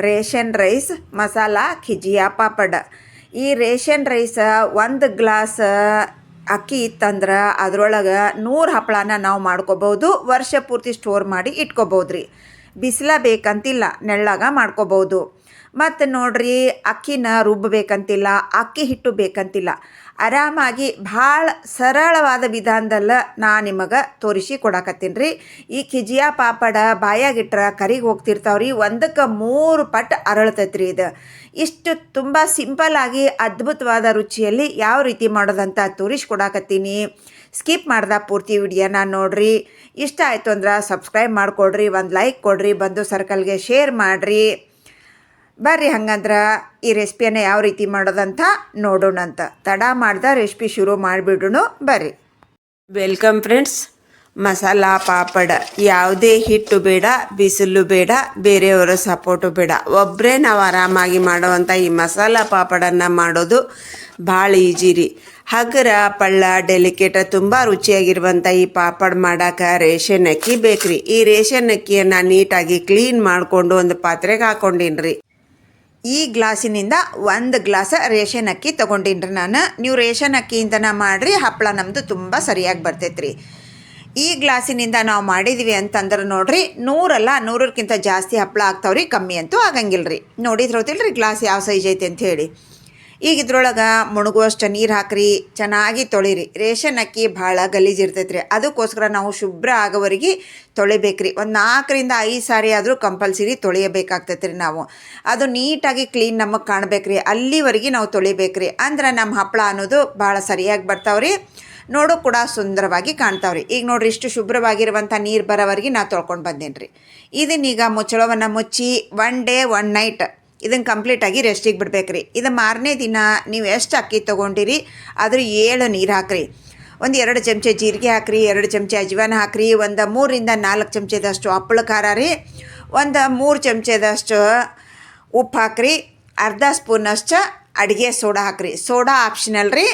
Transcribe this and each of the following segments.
Ration rice masala ಖಿಜಿಯಾ ಪಾಪಡ್. ಈ ration rice 1 glass ಅಕ್ಕಿ ಇತ್ತಂದ್ರೆ ಅದ್ರೊಳಗೆ 100 ಹಪ್ಪಳನ ನಾವು ಮಾಡ್ಕೋಬೋದು. ವರ್ಷ ಪೂರ್ತಿ ಸ್ಟೋರ್ ಮಾಡಿ ಇಟ್ಕೋಬೋದು ರೀ. ಬಿಸಿಲ ಬೇಕಂತಿಲ್ಲ, ನೆಳ್ಳಾಗ ಮಾಡ್ಕೋಬೋದು. ಮತ್ತು ನೋಡ್ರಿ, ಅಕ್ಕಿನ ರುಬ್ಬಬೇಕಂತಿಲ್ಲ, ಅಕ್ಕಿ ಹಿಟ್ಟು ಬೇಕಂತಿಲ್ಲ. ಆರಾಮಾಗಿ ಭಾಳ ಸರಳವಾದ ವಿಧಾನದಲ್ಲ ನಾ ನಿಮಗೆ ತೋರಿಸಿ ಕೊಡಕತ್ತೀನಿ ರೀ. ಈ ಖಿಜಿಯಾ ಪಾಪಡ ಬಾಯಾಗಿಟ್ರೆ ಕರಿಗೆ ಹೋಗ್ತಿರ್ತಾವ್ರಿ, 1ಕ್ಕೆ 3 ಪಟ್ಟು ಅರಳ್ತೈತೆ ರೀ. ಇದು ಇಷ್ಟು ತುಂಬ ಸಿಂಪಲ್ಲಾಗಿ ಅದ್ಭುತವಾದ ರುಚಿಯಲ್ಲಿ ಯಾವ ರೀತಿ ಮಾಡೋದಂತ ತೋರಿಸ್ಕೊಡಕತ್ತೀನಿ. ಸ್ಕಿಪ್ ಮಾಡ್ದೆ ಪೂರ್ತಿ ವಿಡಿಯೋನ ನೋಡ್ರಿ. ಇಷ್ಟ ಆಯಿತು ಅಂದ್ರೆ ಸಬ್ಸ್ಕ್ರೈಬ್ ಮಾಡಿಕೊಡ್ರಿ, ಒಂದು ಲೈಕ್ ಕೊಡ್ರಿ, ಬಂದು ಸರ್ಕಲ್ಗೆ ಶೇರ್ ಮಾಡಿರಿ. ಬರ್ರಿ ಹಂಗಂದ್ರೆ ಈ ರೆಸಿಪಿಯನ್ನು ಯಾವ ರೀತಿ ಮಾಡೋದಂತ ನೋಡೋಣಂತ. ತಡ ಮಾಡ್ದೆ ರೆಸಿಪಿ ಶುರು ಮಾಡಿಬಿಡೋಣ ಬರ್ರಿ. Welcome friends. ಮಸಾಲ ಪಾಪಡ ಯಾವುದೇ ಹಿಟ್ಟು ಬೇಡ, ಬಿಸಿಲು ಬೇಡ, ಬೇರೆಯವರ ಸಪೋರ್ಟು ಬೇಡ, ಒಬ್ಬರೇ ನಾವು ಆರಾಮಾಗಿ ಮಾಡೋವಂಥ ಈ ಮಸಾಲ ಪಾಪಡನ್ನು ಮಾಡೋದು ಭಾಳ ಈಜಿ ರೀ. ಹಗರ ಪಳ್ಳ ಡೆಲಿಕೇಟ್ ತುಂಬ ರುಚಿಯಾಗಿರುವಂಥ ಈ ಪಾಪಡ್ ಮಾಡೋಕೆ ರೇಷನ್ ಅಕ್ಕಿ ಬೇಕ್ರಿ. ಈ ರೇಷನ್ ಅಕ್ಕಿಯನ್ನು ನೀಟಾಗಿ ಕ್ಲೀನ್ ಮಾಡಿಕೊಂಡು ಒಂದು ಪಾತ್ರೆಗೆ ಹಾಕ್ಕೊಂಡೀನಿ ರೀ. ಈ ಗ್ಲಾಸಿನಿಂದ 1 ಗ್ಲಾಸ್ ರೇಷನ್ ಅಕ್ಕಿ ತೊಗೊಂಡಿನ್ರಿ ನಾನು. ನೀವು ರೇಷನ್ ಅಕ್ಕಿಯಿಂದನ ಮಾಡಿರಿ, ಹಪ್ಪಳ ನಮ್ಮದು ತುಂಬ ಸರಿಯಾಗಿ ಬರ್ತೈತೆ ರೀ. ಈ ಗ್ಲಾಸಿನಿಂದ ನಾವು ಮಾಡಿದ್ವಿ ಅಂತಂದ್ರೆ ನೋಡ್ರಿ, 100 ಅಲ್ಲ 100ಕ್ಕಿಂತ ಜಾಸ್ತಿ ಹಪ್ಪಳ ಆಗ್ತಾವ್ರಿ, ಕಮ್ಮಿ ಅಂತೂ ಆಗಂಗಿಲ್ಲ ರೀ. ನೋಡಿದ್ರೆ ಗೊತ್ತಿಲ್ಲ ರೀ ಗ್ಲಾಸ್ ಯಾವ ಸೈಜ್ ಐತೆ ಅಂತ ಹೇಳಿ. ಈಗ ಇದ್ರೊಳಗೆ ಮುಳುಗುವಷ್ಟು ನೀರು ಹಾಕ್ರಿ, ಚೆನ್ನಾಗಿ ತೊಳಿರಿ. ರೇಷನ್ ಅಕ್ಕಿ ಭಾಳ ಗಲೀಜಿರ್ತೈತೆ ರೀ, ಅದಕ್ಕೋಸ್ಕರ ನಾವು ಶುಭ್ರ ಆಗೋವರೆಗೆ ತೊಳಿಬೇಕ್ರಿ. ಒಂದು 4ರಿಂದ 5 ಸಾರಿ ಆದರೂ ಕಂಪಲ್ಸರಿ ತೊಳೆಯಬೇಕಾಗ್ತೈತೆ ರೀ. ನಾವು ಅದು ನೀಟಾಗಿ ಕ್ಲೀನ್ ನಮಗೆ ಕಾಣಬೇಕ್ರಿ, ಅಲ್ಲಿವರೆಗೆ ನಾವು ತೊಳಿಬೇಕ್ರಿ. ಅಂದ್ರೆ ನಮ್ಮ ಹಪ್ಪಳ ಅನ್ನೋದು ಭಾಳ ಸರಿಯಾಗಿ ಬರ್ತಾವ್ರಿ, ನೋಡೋ ಕೂಡ ಸುಂದರವಾಗಿ ಕಾಣ್ತಾವ್ರಿ. ಈಗ ನೋಡ್ರಿ, ಇಷ್ಟು ಶುಭ್ರವಾಗಿರುವಂಥ ನೀರು ಬರೋವರೆಗೆ ನಾನು ತೊಳ್ಕೊಂಡು ಬಂದೇನಿ ರೀ. ಇದನ್ನೀಗ ಮುಚ್ಚಳವನ್ನು ಮುಚ್ಚಿ 1 ಡೇ 1 ನೈಟ್ ಇದನ್ನು ಕಂಪ್ಲೀಟಾಗಿ ರೆಸ್ಟಿಗೆ ಬಿಡ್ಬೇಕ್ರಿ. ಇದು ಮಾರನೇ ದಿನ ನೀವು ಎಷ್ಟು ಅಕ್ಕಿ ತೊಗೊಂಡಿರಿ ಅದ್ರ 7 ನೀರು ಹಾಕ್ರಿ. ಒಂದು 2 ಚಮಚೆ ಜೀರಿಗೆ ಹಾಕ್ರಿ, 2 ಚಮಚೆ ಅಜ್ವಾನ ಹಾಕ್ರಿ, ಒಂದು 3ರಿಂದ 4 ಚಮಚದಷ್ಟು ಹಪ್ಪಳ ಖಾರ ರೀ, ಒಂದು 3 ಚಮಚದಷ್ಟು ಉಪ್ಪು ಹಾಕ್ರಿ, ಅರ್ಧ ಸ್ಪೂನಷ್ಟು ಅಡುಗೆ ಸೋಡಾ ಹಾಕ್ರಿ. ಸೋಡಾ ಆಪ್ಷನಲ್ ರೀ,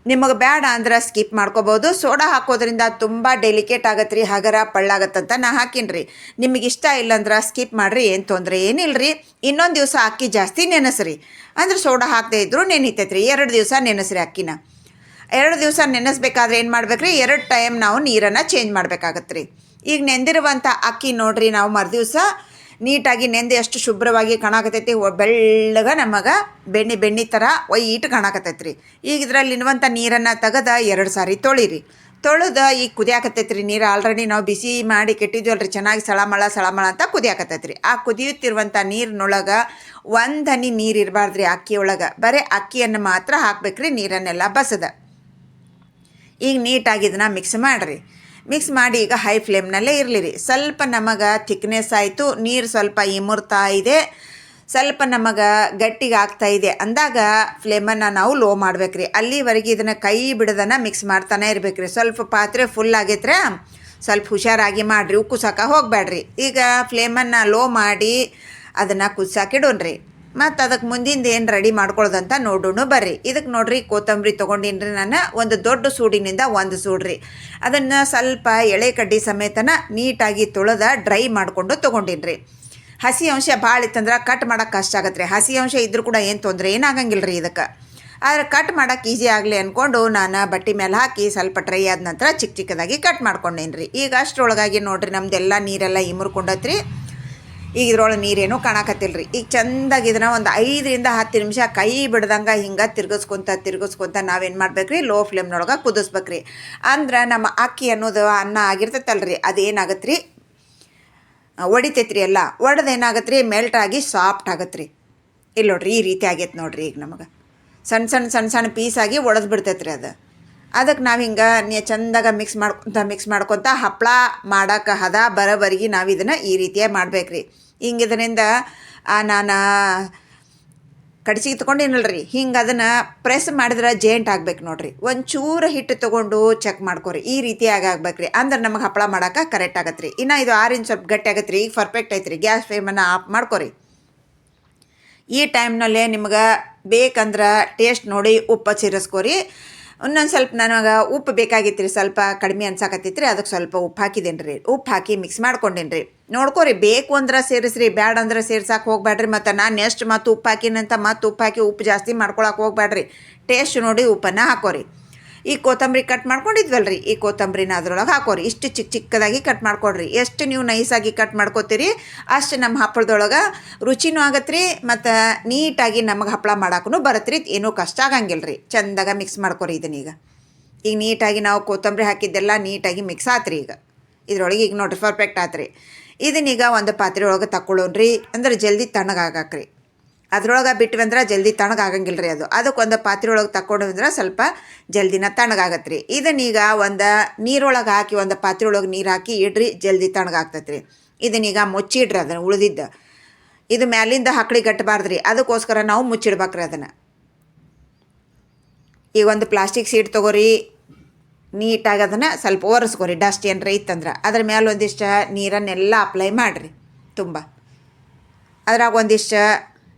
ನಿಮಗೆ ಬೇಡ ಅಂದ್ರೆ ಸ್ಕಿಪ್ ಮಾಡ್ಕೋಬೋದು. ಸೋಡಾ ಹಾಕೋದ್ರಿಂದ ತುಂಬ ಡೆಲಿಕೇಟ್ ಆಗತ್ತೆ ರೀ, ಹಗರ ಪಳ್ಳಾಗತ್ತಂತ ನಾ ಹಾಕಿನಿ ರೀ. ನಿಮಗೆ ಇಷ್ಟ ಇಲ್ಲಂದ್ರೆ ಸ್ಕಿಪ್ ಮಾಡಿರಿ, ಏನು ತೊಂದರೆ ಏನಿಲ್ಲ ರೀ. ಇನ್ನೊಂದು ದಿವಸ ಅಕ್ಕಿ ಜಾಸ್ತಿ ನೆನೆಸ್ರಿ, ಅಂದ್ರೆ ಸೋಡಾ ಹಾಕದೇ ಇದ್ದರೂ ನೆನಿತೈತೆ ರೀ. 2 ದಿವಸ ನೆನೆಸ್ರಿ ಅಕ್ಕಿನ. 2 ದಿವಸ ನೆನೆಸ್ಬೇಕಾದ್ರೆ ಏನು ಮಾಡ್ಬೇಕ್ರಿ, 2 ಟೈಮ್ ನಾವು ನೀರನ್ನು ಚೇಂಜ್ ಮಾಡ್ಬೇಕಾಗತ್ತೆ ರೀ. ಈಗ ನೆಂದಿರುವಂಥ ಅಕ್ಕಿ ನೋಡ್ರಿ, ನಾವು ಮರುದಿವಸ ನೀಟಾಗಿ ನೆಂದು ಎಷ್ಟು ಶುಭ್ರವಾಗಿ ಕಾಣಕತ್ತೈತಿ, ಬೆಳ್ಳಗೆ ನಮಗೆ ಬೆಣ್ಣೆ ಥರ ವೈಟ್ ಕಾಣಕತ್ತೈತಿ ರೀ. ಈಗ ಇದರಲ್ಲಿರುವಂಥ ನೀರನ್ನು ತೆಗೆದ 2 ಸಾರಿ ತೊಳಿರಿ. ತೊಳೆದು ಈಗ ಕುದಿಯಾಕತ್ತೈತಿ ರೀ ನೀರು. ಆಲ್ರೆಡಿ ನಾವು ಬಿಸಿ ಮಾಡಿ ಕೆಟ್ಟಿದ್ವಲ್ರಿ, ಚೆನ್ನಾಗಿ ಸಳಮಳ ಅಂತ ಕುದಿಯಾಕತ್ತೈತಿ ರೀ. ಆ ಕುದಿಯುತ್ತಿರುವಂಥ ನೀರಿನೊಳಗೆ 1 ಹನಿ ನೀರು ಇರಬಾರ್ದು ರೀ ಅಕ್ಕಿಯೊಳಗೆ, ಬರೀ ಅಕ್ಕಿಯನ್ನು ಮಾತ್ರ ಹಾಕ್ಬೇಕ್ರಿ, ನೀರನ್ನೆಲ್ಲ ಬಸದ. ಈಗ ನೀಟಾಗಿ ಇದನ್ನು ಮಿಕ್ಸ್ ಮಾಡಿರಿ. ಮಿಕ್ಸ್ ಮಾಡಿ ಈಗ ಹೈ ಫ್ಲೇಮ್ನಲ್ಲೇ ಇರಲಿ ರೀ. ಸ್ವಲ್ಪ ನಮಗೆ ಥಿಕ್ನೆಸ್ ಆಯಿತು, ನೀರು ಸ್ವಲ್ಪ ಇಮುರ್ತಾ ಇದೆ, ಸ್ವಲ್ಪ ನಮಗೆ ಗಟ್ಟಿಗೆ ಆಗ್ತಾ ಇದೆ ಅಂದಾಗ ಫ್ಲೇಮನ್ನು ನಾವು ಲೋ ಮಾಡ್ಬೇಕ್ರಿ. ಅಲ್ಲಿವರೆಗೆ ಇದನ್ನು ಕೈ ಬಿಡದನ್ನು ಮಿಕ್ಸ್ ಮಾಡ್ತಾನೆ ಇರ್ಬೇಕ್ರಿ. ಸ್ವಲ್ಪ ಪಾತ್ರೆ ಫುಲ್ ಆಗೈತ್ರೆ, ಸ್ವಲ್ಪ ಹುಷಾರಾಗಿ ಮಾಡಿರಿ, ಕುಸಕ್ಕೆ ಹೋಗಬೇಡ್ರಿ. ಈಗ ಫ್ಲೇಮನ್ನು ಲೋ ಮಾಡಿ ಅದನ್ನು ಕುದಿಸಾಕಿಡೋಣ್ರಿ. ಮತ್ತು ಅದಕ್ಕೆ ಮುಂದಿಂದ ಏನು ರೆಡಿ ಮಾಡ್ಕೊಳ್ಳೋದಂತ ನೋಡೋಣ ಬರ್ರಿ. ಇದಕ್ಕೆ ನೋಡ್ರಿ, ಕೊತ್ತಂಬರಿ ತೊಗೊಂಡಿನ್ರಿ ನಾನು. ಒಂದು ದೊಡ್ಡ ಸೂಡಿನಿಂದ 1 ಸೂಡ್ರಿ. ಅದನ್ನು ಸ್ವಲ್ಪ ಎಳೆ ಕಡ್ಡಿ ಸಮೇತನ ನೀಟಾಗಿ ತೊಳೆದ ಡ್ರೈ ಮಾಡಿಕೊಂಡು ತೊಗೊಂಡಿನ್ರಿ. ಹಸಿ ಅಂಶ ಭಾಳ ಇತ್ತಂದ್ರೆ ಕಟ್ ಮಾಡೋಕ್ಕೆ ಕಷ್ಟ ಆಗತ್ತೆ ರೀ. ಹಸಿ ಅಂಶ ಇದ್ರೂ ಕೂಡ ಏನು ತೊಂದರೆ ಏನಾಗಂಗಿಲ್ಲ ರೀ ಇದಕ್ಕೆ. ಆದರೆ ಕಟ್ ಮಾಡೋಕ್ಕೆ ಈಸಿ ಆಗಲಿ ಅಂದ್ಕೊಂಡು ನಾನು ಬಟ್ಟೆ ಮೇಲೆ ಹಾಕಿ ಸ್ವಲ್ಪ ಡ್ರೈ ಆದ ನಂತರ ಚಿಕ್ಕದಾಗಿ ಕಟ್ ಮಾಡ್ಕೊಂಡೇನಿ ರೀ. ಈಗ ಅಷ್ಟರೊಳಗಾಗಿ ನೋಡ್ರಿ, ನಮ್ಮದೆಲ್ಲ ನೀರೆಲ್ಲ ಇಮುರ್ಕೊಂಡತ್ರಿ. ಈಗ ಇದ್ರೊಳಗೆ ನೀರೇನು ಕಾಣಕತ್ತಿಲ್ಲ ರೀ. ಈಗ ಚೆಂದಾಗಿ ಇದನ್ನು ಒಂದು 5ರಿಂದ 10 ನಿಮಿಷ ಕೈ ಬಿಡ್ದಂಗೆ ಹಿಂಗೆ ತಿರ್ಗಿಸ್ಕೊತ ನಾವೇನು ಮಾಡ್ಬೇಕ್ರಿ, ಲೋ ಫ್ಲೇಮ್ನೊಳಗೆ ಕುದಿಸ್ಬೇಕ್ರಿ. ಅಂದ್ರೆ ನಮ್ಮ ಅಕ್ಕಿ ಅನ್ನೋದು ಅನ್ನ ಆಗಿರ್ತೈತಲ್ರಿ, ಅದೇನಾಗತ್ತೆ ರೀ, ಒಡಿತೈತ್ರಿ. ಎಲ್ಲ ಒಡೆದೇನಾಗತ್ತೆ ರೀ, ಮೆಲ್ಟ್ ಆಗಿ ಸಾಫ್ಟ್ ಆಗತ್ತೆ ರೀ. ಇಲ್ಲಿ ನೋಡ್ರಿ, ಈ ರೀತಿ ಆಗೈತೆ ನೋಡ್ರಿ. ಈಗ ನಮಗೆ ಸಣ್ಣ ಪೀಸಾಗಿ ಒಡೆದು ಬಿಡ್ತೈತ್ರಿ ಅದು. ಅದಕ್ಕೆ ನಾವು ಹಿಂಗೆ ಚೆಂದಾಗ ಮಿಕ್ಸ್ ಮಾಡ್ಕೊತ ಹಪ್ಪಳ ಮಾಡೋಕೆ ಹದ ಬರೋವರೆಗೆ ನಾವು ಇದನ್ನು ಈ ರೀತಿಯಾಗಿ ಮಾಡ್ಬೇಕ್ರಿ. ಹಿಂಗೆ ಇದರಿಂದ ನಾನು ಕಡ್ಚಿಗೆ ತೊಗೊಂಡಿನಲ್ರಿ, ಹಿಂಗೆ ಅದನ್ನು ಪ್ರೆಸ್ ಮಾಡಿದ್ರೆ ಜೇಂಟ್ ಆಗ್ಬೇಕು ನೋಡ್ರಿ. ಒಂಚೂರು ಹಿಟ್ಟು ತೊಗೊಂಡು ಚೆಕ್ ಮಾಡ್ಕೊರಿ, ಈ ರೀತಿಯಾಗಿ ಆಗ್ಬೇಕ್ರಿ. ಅಂದ್ರೆ ನಮಗೆ ಹಪ್ಪಳ ಮಾಡೋಕೆ ಕರೆಕ್ಟ್ ಆಗತ್ತೆ ರೀ. ಇನ್ನು ಇದು 6 ಇಂಚ್ ಸ್ವಲ್ಪ ಗಟ್ಟಿ ಆಗತ್ತೆ ರೀ. ಈಗ ಪರ್ಫೆಕ್ಟ್ ಐತೆ ರೀ. ಗ್ಯಾಸ್ ಫ್ಲೇಮನ್ನು ಆಫ್ ಮಾಡ್ಕೊರಿ. ಈ ಟೈಮ್ನಲ್ಲೇ ನಿಮ್ಗೆ ಬೇಕಂದ್ರೆ ಟೇಸ್ಟ್ ನೋಡಿ ಉಪ್ಪು ಸೇರಿಸ್ಕೊರಿ. ಇನ್ನೊಂದು ಸ್ವಲ್ಪ ನನಗೆ ಉಪ್ಪು ಬೇಕಾಗಿತ್ತು ರೀ, ಸ್ವಲ್ಪ ಕಡಿಮೆ ಅನ್ಸಾಕತ್ತಿತ್ತು ರೀ, ಅದಕ್ಕೆ ಸ್ವಲ್ಪ ಉಪ್ಪು ಹಾಕಿದ್ದೇನೆ ರೀ. ಉಪ್ಪು ಹಾಕಿ ಮಿಕ್ಸ್ ಮಾಡ್ಕೊಂಡೇನಿ ರೀ. ನೋಡ್ಕೊರಿ, ಬೇಕು ಅಂದ್ರೆ ಸೇರಿಸ್ರಿ, ಬ್ಯಾಡ ಅಂದ್ರೆ ಸೇರ್ಸಕ್ಕೆ ಹೋಗ್ಬೇಡ್ರಿ. ಮತ್ತು ನಾನು ಎಷ್ಟು ಮತ್ತು ಉಪ್ಪು ಹಾಕಿನಂತ ಮತ್ತು ಉಪ್ಪು ಹಾಕಿ ಉಪ್ಪು ಜಾಸ್ತಿ ಮಾಡ್ಕೊಳಕ್ಕೆ ಹೋಗ್ಬೇಡ್ರಿ. ಟೇಸ್ಟ್ ನೋಡಿ ಉಪ್ಪನ್ನು ಹಾಕೋರಿ. ಈ ಕೊತ್ತಂಬರಿ ಕಟ್ ಮಾಡ್ಕೊಂಡಿದ್ವಲ್ರಿ, ಈ ಕೊತ್ತಂಬರಿನ ಅದ್ರೊಳಗೆ ಹಾಕೋರಿ. ಇಷ್ಟು ಚಿಕ್ಕದಾಗಿ ಕಟ್ ಮಾಡ್ಕೊಡ್ರಿ. ಎಷ್ಟು ನೀವು ನೈಸಾಗಿ ಕಟ್ ಮಾಡ್ಕೋತೀರಿ ಅಷ್ಟು ನಮ್ಮ ಹಪ್ಪಳದೊಳಗೆ ರುಚಿನೂ ಆಗತ್ತೆ ರೀ, ಮತ್ತು ನೀಟಾಗಿ ನಮಗೆ ಹಪ್ಪಳ ಮಾಡೋಕ್ಕೂ ಬರುತ್ತೆ ರೀ. ಏನೂ ಕಷ್ಟ ಆಗಂಗಿಲ್ಲ ರೀ. ಚೆಂದಾಗ ಮಿಕ್ಸ್ ಮಾಡ್ಕೊರಿ ಇದನ್ನೀಗ. ಈಗ ನೀಟಾಗಿ ನಾವು ಕೊತ್ತಂಬರಿ ಹಾಕಿದ್ದೆಲ್ಲ ನೀಟಾಗಿ ಮಿಕ್ಸ್ ಆತ್ರಿ. ಈಗ ಇದ್ರೊಳಗೆ ಈಗ ನೋಡ್ರಿ ಪರ್ಫೆಕ್ಟ್ ಆತ್ರಿ. ಇದನ್ನೀಗ ಒಂದು ಪಾತ್ರೆ ಒಳಗೆ ತಗೊಳ್ಳೋಣ್ರಿ, ಅಂದ್ರೆ ಜಲ್ದಿ ತಣ್ಣಗಾಗಕ್ರಿ. ಅದ್ರೊಳಗೆ ಬಿಟ್ವಿ ಅಂದ್ರೆ ಜಲ್ದಿ ತಣ್ಣಗಾಗಂಗಿಲ್ಲ ರೀ. ಅದಕ್ಕೆ ಒಂದು ಪಾತ್ರೆ ಒಳಗೆ ತಗೊಂಡು ಅಂದ್ರೆ ಸ್ವಲ್ಪ ಜಲ್ದಿನ ತಣ್ಣಗಾಗತ್ತೆ ರೀ. ಇದನ್ನೀಗ ಒಂದು ನೀರೊಳಗೆ ಹಾಕಿ, ಒಂದು ಪಾತ್ರೆ ಒಳಗೆ ನೀರು ಹಾಕಿ ಇಡ್ರಿ, ಜಲ್ದಿ ತಣ್ಣಗಾಗ್ತೈತೆ ರೀ. ಇದನ್ನೀಗ ಮುಚ್ಚಿಡ್ರಿ. ಅದನ್ನು ಉಳಿದಿದ್ದು ಇದು ಮ್ಯಾಲಿಂದ ಹಕ್ಕಳಿ ಗಟ್ಟಬಾರ್ದು ರೀ, ಅದಕ್ಕೋಸ್ಕರ ನಾವು ಮುಚ್ಚಿಡ್ಬೇಕ್ರಿ ಅದನ್ನು. ಈಗ ಒಂದು ಪ್ಲಾಸ್ಟಿಕ್ ಸೀಟ್ ತೊಗೋರಿ, ನೀಟಾಗಿ ಅದನ್ನು ಸ್ವಲ್ಪ ಒರೆಸ್ಕೊರಿ. ಡಸ್ಟ್ ಏನರ ಇತ್ತಂದ್ರೆ ಅದ್ರ ಮೇಲೆ ಒಂದಿಷ್ಟು ನೀರನ್ನೆಲ್ಲ ಅಪ್ಲೈ ಮಾಡಿರಿ ತುಂಬ. ಅದ್ರಾಗ ಒಂದಿಷ್ಟು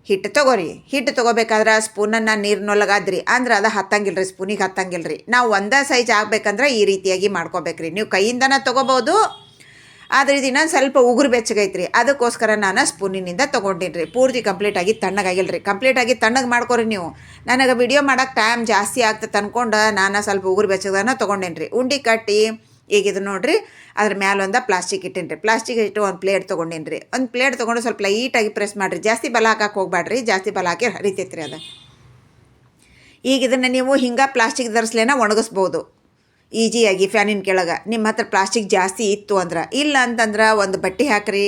ಹಿಟ್ಟು ತೊಗೋರಿ. ಹಿಟ್ಟು ತೊಗೋಬೇಕಾದ್ರೆ ಸ್ಪೂನನ್ನು ನೀರಿನೊಳಗಾದ್ರಿ ಅಂದ್ರೆ ಅದು ಹತ್ತಂಗಿಲ್ಲ ರೀ, ಸ್ಪೂನಿಗೆ ಹತ್ತಂಗಿಲ್ಲ ರೀ. ನಾವು ಒಂದೇ ಸೈಜ್ ಆಗಬೇಕಂದ್ರೆ ಈ ರೀತಿಯಾಗಿ ಮಾಡ್ಕೋಬೇಕ್ರಿ. ನೀವು ಕೈಯಿಂದನೇ ತೊಗೋಬೋದು, ಆದರೆ ಇದು ಇನ್ನೊಂದು ಸ್ವಲ್ಪ ಉಗುರು ಬೆಚ್ಚಗೈತ್ರಿ, ಅದಕ್ಕೋಸ್ಕರ ನಾನು ಸ್ಪೂನಿನಿಂದ ತೊಗೊಂಡಿನಿ ರೀ. ಪೂರ್ತಿ ಕಂಪ್ಲೀಟಾಗಿ ತಣ್ಣಗಾಗಿಲ್ಲ ರೀ. ಕಂಪ್ಲೀಟಾಗಿ ತಣ್ಣಗೆ ಮಾಡ್ಕೊರಿ ನೀವು. ನನಗೆ ವಿಡಿಯೋ ಮಾಡೋಕ್ಕೆ ಟೈಮ್ ಜಾಸ್ತಿ ಆಗ್ತದೆ ಅಂದ್ಕೊಂಡು ನಾನು ಸ್ವಲ್ಪ ಉಗುರು ಬೆಚ್ಚಗನ ತೊಗೊಂಡೇನಿ ರೀ. ಉಂಡೆ ಕಟ್ಟಿ ಈಗ ಇದು ನೋಡಿರಿ, ಅದ್ರ ಮ್ಯಾಲೆ ಒಂದು ಪ್ಲಾಸ್ಟಿಕ್ ಇಟ್ಟೇನಿ ರೀ. ಪ್ಲಾಸ್ಟಿಕ್ ಇಟ್ಟು ಒಂದು ಪ್ಲೇಟ್ ತೊಗೊಂಡೇನಿ ರೀ. ಒಂದು ಪ್ಲೇಟ್ ತೊಗೊಂಡು ಸ್ವಲ್ಪ ಲೈಟಾಗಿ ಪ್ರೆಸ್ ಮಾಡಿರಿ. ಜಾಸ್ತಿ ಬಲ ಹಾಕಕ್ಕೆ ಹೋಗ್ಬೇಡ್ರಿ, ಜಾಸ್ತಿ ಬಲ ಹಾಕಿ ಹರಿತೈತೆ ರೀ ಅದು. ಈಗ ಇದನ್ನು ನೀವು ಹಿಂಗೆ ಪ್ಲಾಸ್ಟಿಕ್ ಧರಿಸ್ಲೇನ ಒಣಗಿಸ್ಬೋದು ಈಜಿಯಾಗಿ ಫ್ಯಾನಿನ ಕೆಳಗೆ. ನಿಮ್ಮ ಹತ್ರ ಪ್ಲಾಸ್ಟಿಕ್ ಜಾಸ್ತಿ ಇತ್ತು ಅಂದ್ರೆ. ಇಲ್ಲ ಅಂತಂದ್ರೆ ಒಂದು ಬಟ್ಟೆ ಹಾಕಿರಿ,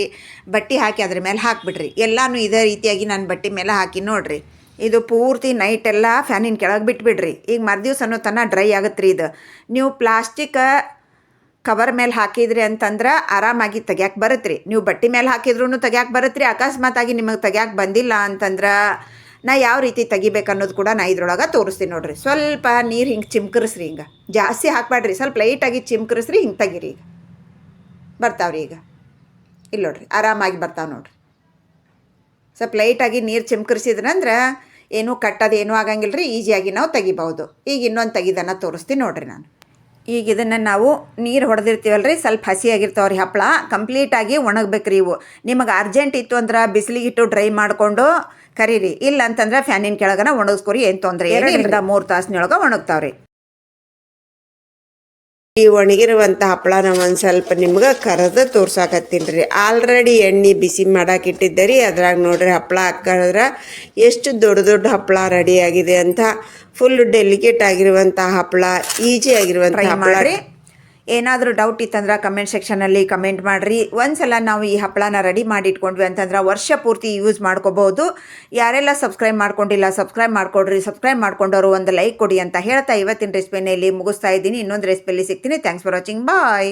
ಬಟ್ಟೆ ಹಾಕಿ ಅದ್ರ ಮೇಲೆ ಹಾಕಿಬಿಡ್ರಿ. ಎಲ್ಲನೂ ಇದೇ ರೀತಿಯಾಗಿ ನಾನು ಬಟ್ಟೆ ಮೇಲೆ ಹಾಕಿ ನೋಡಿರಿ. ಇದು ಪೂರ್ತಿ ನೈಟೆಲ್ಲ ಫ್ಯಾನಿನ ಕೆಳಗೆ ಬಿಟ್ಬಿಡ್ರಿ. ಈಗ ಮರುದಿವ್ಸ ಅನ್ನೋ ತನಕ ಡ್ರೈ ಆಗುತ್ತೆ ರೀ. ಇದು ನೀವು ಪ್ಲಾಸ್ಟಿಕ್ ಕವರ್ ಮೇಲೆ ಹಾಕಿದ್ರಿ ಅಂತಂದ್ರೆ ಆರಾಮಾಗಿ ತೆಗ್ಯಾಕೆ ಬರುತ್ತೆ ರೀ. ನೀವು ಬಟ್ಟೆ ಮೇಲೆ ಹಾಕಿದ್ರೂ ತೆಗ್ಯಾಕೆ ಬರುತ್ತೆ ರೀ. ಅಕಸ್ಮಾತಾಗಿ ನಿಮಗೆ ತೆಗ್ಯಾಕೆ ಬಂದಿಲ್ಲ ಅಂತಂದ್ರೆ ನಾ ಯಾವ ರೀತಿ ತೆಗಿಬೇಕು ಅನ್ನೋದು ಕೂಡ ನಾ ಇದ್ರೊಳಗೆ ತೋರಿಸ್ತೀನಿ ನೋಡಿರಿ. ಸ್ವಲ್ಪ ನೀರು ಹಿಂಗೆ ಚಿಮ್ಕರಿಸ್ರಿ. ಹಿಂಗೆ ಜಾಸ್ತಿ ಹಾಕ್ಬೇಡ್ರಿ, ಸ್ವಲ್ಪ ಲೈಟಾಗಿ ಚಿಮ್ಕರಿಸ್ರಿ. ಹಿಂಗೆ ತೆಗೀರಿ. ಈಗ ಬರ್ತಾವ್ರಿ. ಈಗ ಇಲ್ಲಿ ನೋಡ್ರಿ, ಆರಾಮಾಗಿ ಬರ್ತಾವೆ ನೋಡ್ರಿ. ಸ್ವಲ್ಪ ಲೈಟಾಗಿ ನೀರು ಚಿಮ್ಕರಿಸಿದ್ರಂದ್ರೆ ಏನೂ ಕಟ್ಟೋದು ಏನೂ ಆಗಂಗಿಲ್ಲ ರೀ, ಈಸಿಯಾಗಿ ನಾವು ತೆಗಿಬೋದು. ಈಗ ಇನ್ನೊಂದು ತೆಗಿದನ್ನು ತೋರಿಸ್ತೀನಿ ನೋಡಿರಿ ನಾನು. ಈಗ ಇದನ್ನು ನಾವು ನೀರು ಹೊಡೆದಿರ್ತೀವಲ್ಲ ರೀ, ಸ್ವಲ್ಪ ಹಸಿಯಾಗಿರ್ತಾವೆ ರೀ ಹಪ್ಪಳ. ಕಂಪ್ಲೀಟಾಗಿ ಒಣಗಬೇಕು ರೀ ಇವು. ನಿಮಗೆ ಅರ್ಜೆಂಟ್ ಇತ್ತು ಅಂದ್ರೆ ಬಿಸಿಲಿಗಿಟ್ಟು ಡ್ರೈ ಮಾಡಿಕೊಂಡು ಕರೀರಿ. ಇಲ್ಲ ಅಂತಂದ್ರೆ ಫ್ಯಾನಿನ ಕೆಳಗನ ಒಣಗಿಸ್ಕೊರಿ, ಏನು ತೊಂದರೆ. 2-3 ತಾಸಿನೊಳಗೆ ಒಣಗ್ತಾವೆ ರೀ. ಈ ಒಣಗಿರುವಂಥ ಹಪ್ಪಳನ ಒಂದು ಸ್ವಲ್ಪ ನಿಮ್ಗೆ ಕರೆದು ತೋರ್ಸಾಕತ್ತೀನಿ ರೀ. ಆಲ್ರೆಡಿ ಎಣ್ಣೆ ಬಿಸಿ ಮಾಡಾಕಿಟ್ಟಿದ್ದೆ ರೀ. ಅದ್ರಾಗ ನೋಡ್ರಿ ಹಪ್ಪಳ ಹಾಕಿದ್ರೆ ಎಷ್ಟು ದೊಡ್ಡ ದೊಡ್ಡ ಹಪ್ಪಳ ರೆಡಿಯಾಗಿದೆ ಅಂತ. ಫುಲ್ ಡೆಲಿಕೇಟ್ ಆಗಿರುವಂಥ ಹಪ್ಪಳ, ಈಜಿ ಆಗಿರುವಂಥ ಹಪ್ಪಳ ರೀ. ಏನಾದರೂ ಡೌಟ್ ಇತ್ತಂದ್ರೆ ಕಮೆಂಟ್ ಸೆಕ್ಷನಲ್ಲಿ ಕಮೆಂಟ್ ಮಾಡಿರಿ. ಒಂದ್ಸಲ ನಾವು ಈ ಹಪ್ಪಳನ ರೆಡಿ ಮಾಡಿ ಇಟ್ಕೊಂಡ್ವಿ ಅಂತಂದ್ರೆ ವರ್ಷ ಪೂರ್ತಿ ಯೂಸ್ ಮಾಡ್ಕೋಬೋದು. ಯಾರೆಲ್ಲ ಸಬ್ಸ್ಕ್ರೈಬ್ ಮಾಡ್ಕೊಂಡಿಲ್ಲ ಸಬ್ಸ್ಕ್ರೈಬ್ ಮಾಡ್ಕೊಡ್ರಿ. ಸಬ್ಸ್ಕ್ರೈಬ್ ಮಾಡ್ಕೊಂಡವರು ಒಂದು ಲೈಕ್ ಕೊಡಿ ಅಂತ ಹೇಳ್ತಾ ಇವತ್ತಿನ ರೆಸಿಪಿನ ಇಲ್ಲಿ ಮುಗಿಸ್ತಾ ಇದ್ದೀನಿ. ಇನ್ನೊಂದು ರೆಸಿಪಿಯಲ್ಲಿ ಸಿಗ್ತೀನಿ. Thanks for watching. ಬಾಯ್.